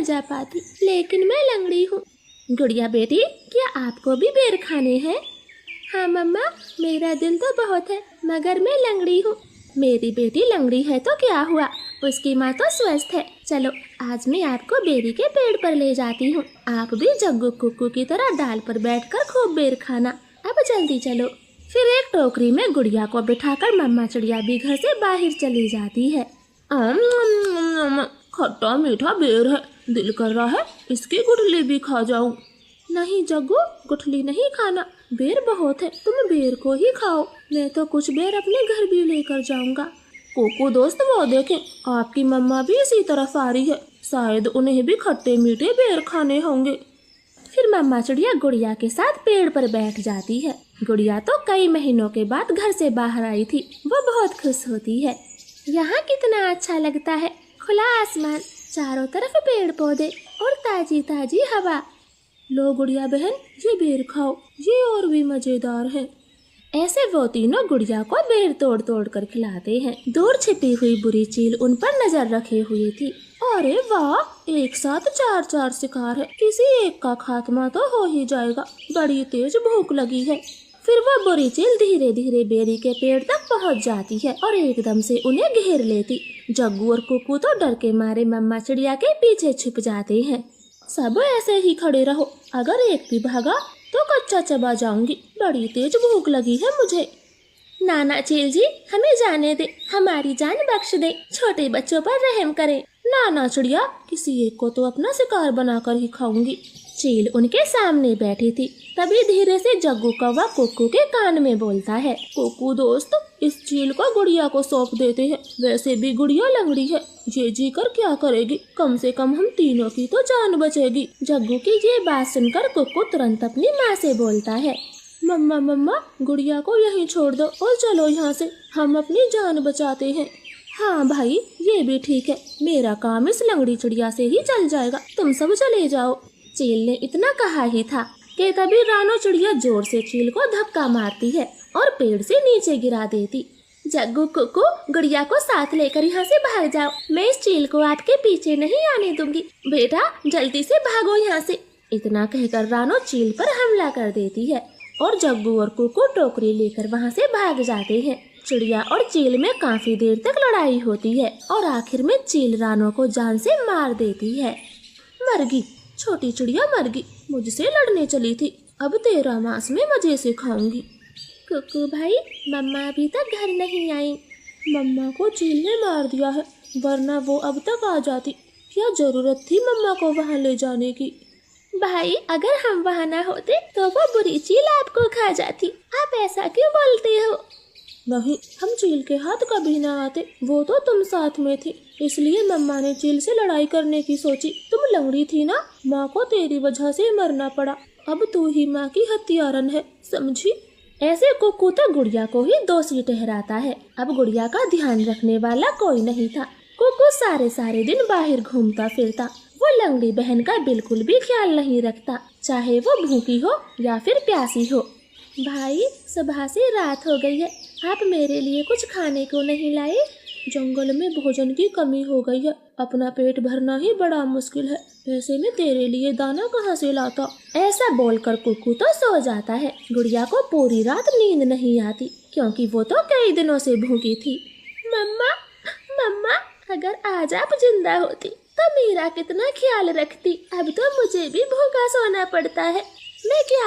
जा पाती, लेकिन मैं लंगड़ी हूँ। गुड़िया बेटी, क्या आपको भी बेर खाने हैं? हाँ मम्मा, मेरा दिल तो बहुत है, मगर मैं लंगड़ी हूँ। मेरी बेटी लंगड़ी है तो क्या हुआ, उसकी माँ तो स्वस्थ है। चलो आज मैं आपको बेरी के पेड़ पर ले जाती हूँ। आप भी जग्गू कुक्कू की तरह डाल पर बैठकर खूब बेर खाना। अब जल्दी चलो। फिर एक टोकरी में गुड़िया को बिठाकर मम्मा चिड़िया भी घर से बाहर चली जाती है। खट्टा मीठा बेर है, दिल कर रहा है इसकी गुठली भी खा जाऊं। नहीं जग्गू, गुठली नहीं खाना, बेर बहुत है, तुम बेर को ही खाओ। मैं तो कुछ बेर अपने घर भी लेकर जाऊंगा। कोको दोस्त, वो देखें, आपकी मम्मा भी इसी तरफ आ रही है, शायद उन्हें भी खट्टे मीठे बेर खाने होंगे। फिर मम्मा चिड़िया गुड़िया के साथ पेड़ पर बैठ जाती है। गुड़िया तो कई महीनों के बाद घर से बाहर आई थी, वो बहुत खुश होती है। यहाँ कितना अच्छा लगता है, खुला आसमान, चारों तरफ पेड़ पौधे और ताजी ताजी हवा। लो गुड़िया बहन, ये बेर खाओ, ये और भी मजेदार है। ऐसे वो तीनों गुड़िया को बेर तोड़ तोड़ कर खिलाते हैं। दूर छिपी हुई बुरी चील उन पर नजर रखे हुए थी। अरे वाह, एक साथ चार चार शिकार है, किसी एक का खात्मा तो हो ही जाएगा, बड़ी तेज भूख लगी है। फिर वो बुरी चील धीरे धीरे बेरी के पेड़ तक पहुंच जाती है और एकदम से उन्हें घेर लेती। जग्गू और कुक्कू तो डर के मारे मम्मा चिड़िया के पीछे छिप जाते हैं। सब ऐसे ही खड़े रहो, अगर एक भी भागा तो कच्चा चबा जाऊंगी, बड़ी तेज भूख लगी है मुझे। नाना चील जी, हमें जाने दे, हमारी जान बख्श दे, छोटे बच्चों पर रहम करें। नाना चिड़िया, किसी एक को तो अपना शिकार बनाकर ही खाऊंगी। चील उनके सामने बैठी थी, तभी धीरे से जग्गू कौवा कुक्कू के कान में बोलता है, कुक्कू दोस्त, इस चील को गुड़िया को सौंप देते हैं, वैसे भी गुड़िया लंगड़ी है, ये जी कर क्या करेगी, कम से कम हम तीनों की तो जान बचेगी। जग्गू की ये बात सुनकर कुक्कू तुरंत अपनी माँ से बोलता है, मम्मा मम्मा, गुड़िया को यहीं छोड़ दो और चलो यहाँ से, हम अपनी जान बचाते हैं। हाँ भाई, ये भी ठीक है, मेरा काम इस लंगड़ी चिड़िया से ही चल जाएगा, तुम सब चले जाओ। चील ने इतना कहा ही था कि तभी रानो चिड़िया जोर से चील को धक्का मारती है और पेड़ से नीचे गिरा देती। जग्गू कुक्कू, गुड़िया को साथ लेकर यहाँ से भाग जाओ, मैं इस चील को आपके पीछे नहीं आने दूंगी, बेटा जल्दी से भागो यहाँ से। इतना कहकर रानो चील पर हमला कर देती है और जग्गू और कुक्कू टोकरी लेकर वहाँ से भाग जाते हैं। चिड़िया और चील में काफी देर तक लड़ाई होती है और आखिर में चील रानो को जान से मार देती है। मरगी, छोटी चिड़िया मरगी, मुझसे लड़ने चली थी, अब तेरा मांस में मजे से खाऊंगी। कुक्कू भाई, मम्मा अभी तक घर नहीं आई। मम्मा को चील ने मार दिया है, वरना वो अब तक आ जाती, क्या जरूरत थी मम्मा को वहाँ ले जाने की। भाई, अगर हम वहाँ ना होते तो वो बुरी चील आपको खा जाती, आप ऐसा क्यों बोलते हो? नहीं, हम चील के हाथ कभी ना आते, वो तो तुम साथ में थी, इसलिए मम्मा ने चील से लड़ाई करने की सोची। तुम लंगड़ी थी ना, माँ को तेरी वजह से मरना पड़ा, अब तू ही माँ की हत्यारन है, समझी? ऐसे कुक्कू तो गुड़िया को ही दोषी ठहराता है। अब गुड़िया का ध्यान रखने वाला कोई नहीं था। कुक्कू सारे सारे दिन बाहर घूमता फिरता, वो लंगड़ी बहन का बिल्कुल भी ख्याल नहीं रखता, चाहे वो भूखी हो या फिर प्यासी हो। भाई, सुबह से रात हो गई है, आप मेरे लिए कुछ खाने को नहीं लाए? जंगल में भोजन की कमी हो गई है, अपना पेट भरना ही बड़ा मुश्किल है, ऐसे में तेरे लिए दाना कहाँ से लाता? ऐसा बोलकर कुक्कू तो सो जाता है। गुड़िया को पूरी रात नींद नहीं आती, क्योंकि वो तो कई दिनों से भूखी थी। मम्मा मम्मा, अगर आज आप जिंदा होती तो मेरा कितना ख्याल रखती, अब तो मुझे भी भूखा सोना पड़ता है, मैं क्या